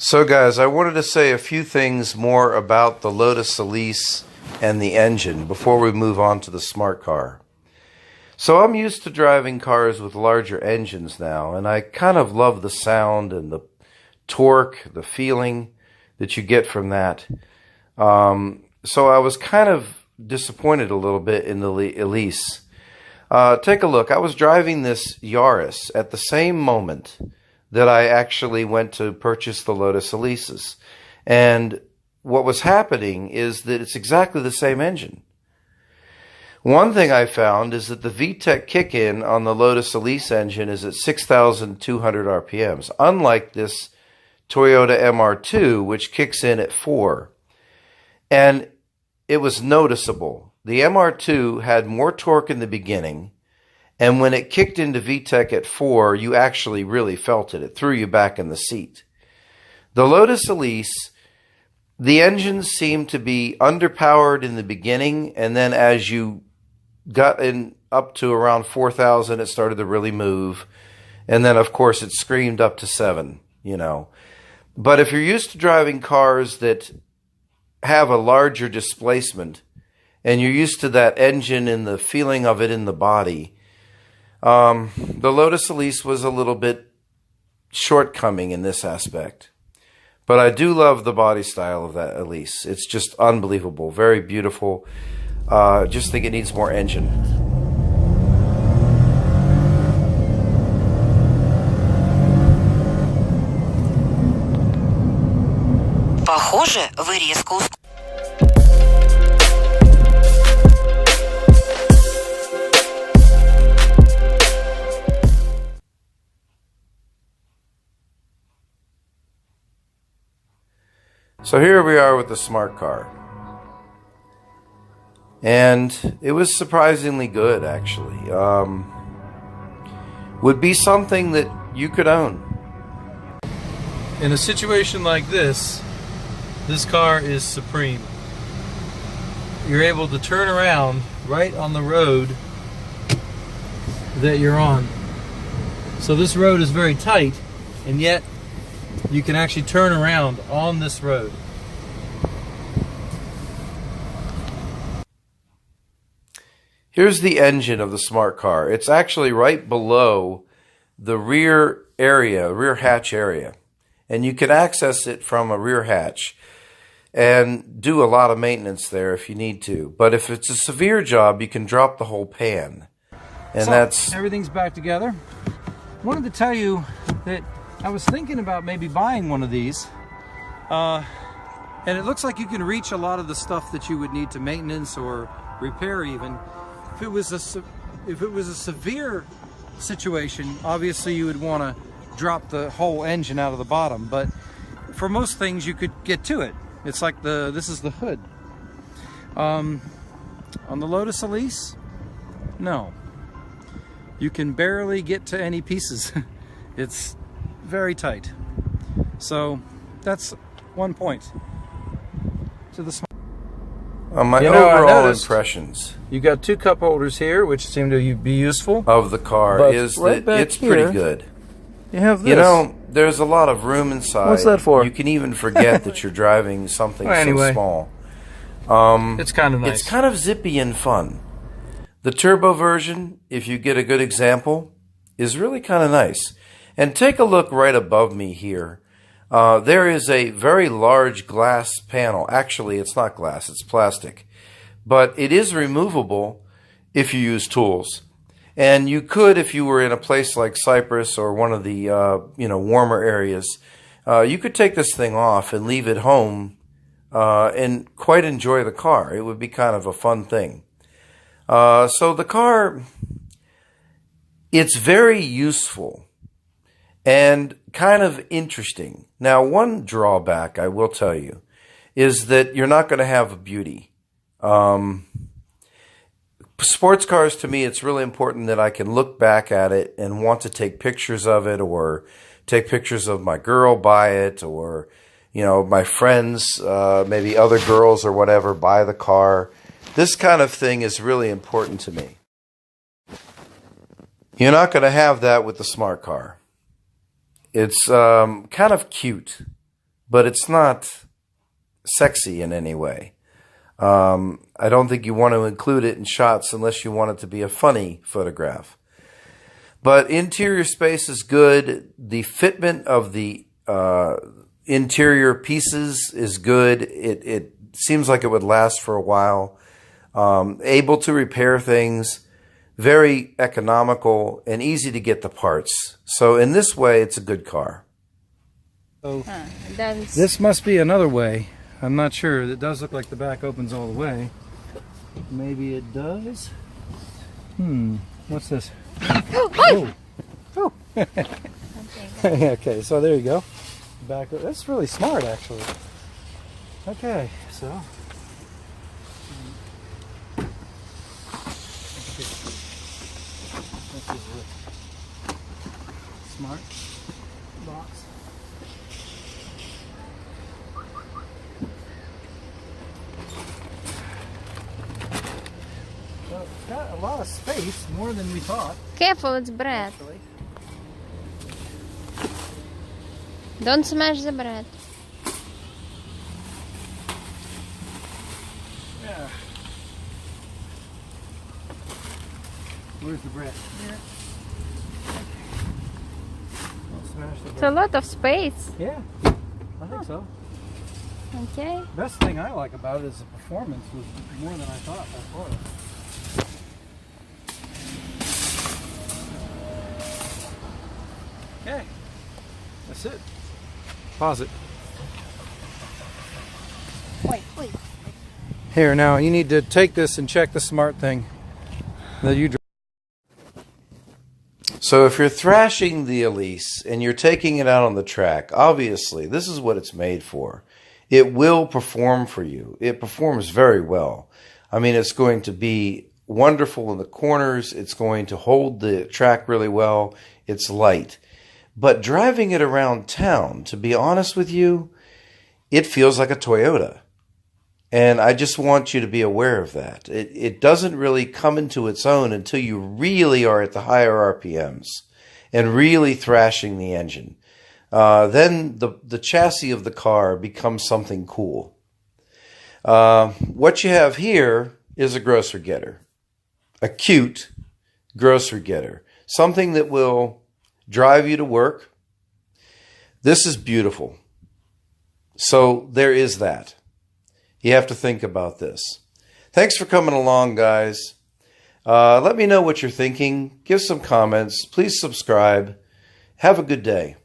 So guys, I wanted to say a few things more about the Lotus Elise and the engine before we move on to the smart car. So I'm used to driving cars with larger engines now, and I kind of love the sound and the torque, the feeling that you get from that. So I was kind of disappointed a little bit in the Elise. Take a look. I was driving this Yaris at the same moment that I actually went to purchase the Lotus Elises. And what was happening is that it's exactly the same engine. One thing I found is that the VTEC kick-in on the Lotus Elise engine is at 6,200 RPMs, unlike this Toyota MR2, which kicks in at 4. And it was noticeable. The MR2 had more torque in the beginning, and when it kicked into VTEC at 4, you actually really felt it. It threw you back in the seat. The Lotus Elise, the engines seemed to be underpowered in the beginning, and then as you got in up to around 4,000, it started to really move. And then, of course, it screamed up to 7, you know. But if you're used to driving cars that have a larger displacement, and you're used to that engine and the feeling of it in the body, the Lotus Elise was a little bit shortcoming in this aspect. But I do love the body style of that Elise. It's just unbelievable, very beautiful. Just think it needs more engine. Похоже, вы резко So here we are with the smart car. And it was surprisingly good, actually. Would be something that you could own. In a situation like this car is supreme. You're able to turn around right on the road that you're on. So this road is very tight, and yet you can actually turn around on this road. Here's the engine of the smart car. It's actually right below the rear area, rear hatch area. And you can access it from a rear hatch and do a lot of maintenance there if you need to. But if it's a severe job, you can drop the whole pan. And so, that's... everything's back together. I wanted to tell you that I was thinking about maybe buying one of these. And it looks like you can reach a lot of the stuff that you would need to maintenance or repair even. If it was a severe situation, obviously you would want to drop the whole engine out of the bottom, but for most things you could get to it. It's like this is the hood. On the Lotus Elise, no. You can barely get to any pieces. It's very tight. So that's one point to the my overall impressions. You got 2 cup holders here, which seem to be useful. Of the car but is right that it's here, pretty good. You have this. You know, there's a lot of room inside. What's that for? You can even forget that you're driving something so small. It's kind of nice. It's kind of zippy and fun. The turbo version, if you get a good example, is really kind of nice. And take a look right above me here. There is a very large glass panel. Actually, it's not glass, it's plastic. But it is removable if you use tools. And you could, if you were in a place like Cyprus or one of the warmer areas, you could take this thing off and leave it home and quite enjoy the car. It would be kind of a fun thing. So the car, it's very useful and kind of interesting. Now, one drawback, I will tell you, is that you're not going to have a beauty. Sports cars, to me, it's really important that I can look back at it and want to take pictures of it, or take pictures of my girl by it, or, you know, my friends, maybe other girls or whatever, buy the car. This kind of thing is really important to me. You're not going to have that with the smart car. It's kind of cute. but it's not sexy in any way. I don't think you want to include it in shots unless you want it to be a funny photograph. But interior space is good. The fitment of the interior pieces is good. It seems like it would last for a while. Able to repair things, very economical, and easy to get the parts. So in this way, it's a good car. So this must be another way. I'm not sure. It does look like the back opens all the way. Maybe it does. What's this? Oh. Oh. Okay, so there you go. Back. That's really smart, actually. Okay, so. This is a smart box. Well, it's got a lot of space, more than we thought. Careful, it's bread. Actually. Don't smash the bread. Yeah. Where's the bread? Here. Don't smash the It's a bread. lot of space. Yeah, I think so. Okay. Best thing I like about it is the performance was more than I thought by far. Okay, that's it. Pause it. Wait. Here, now you need to take this and check the smart thing that you. So if you're thrashing the Elise and you're taking it out on the track, obviously this is what it's made for. It will perform for you. It performs very well. I mean, it's going to be wonderful in the corners. It's going to hold the track really well. It's light. But driving it around town, to be honest with you, it feels like a Toyota. And I just want you to be aware of that. It doesn't really come into its own until you really are at the higher RPMs and really thrashing the engine. Then the chassis of the car becomes something cool. What you have here is a grocery getter. A cute grocery getter. Something that will drive you to work. This is beautiful. So there is that. You have to think about this. Thanks for coming along, guys. Let me know what you're thinking. Give some comments. Please subscribe. Have a good day.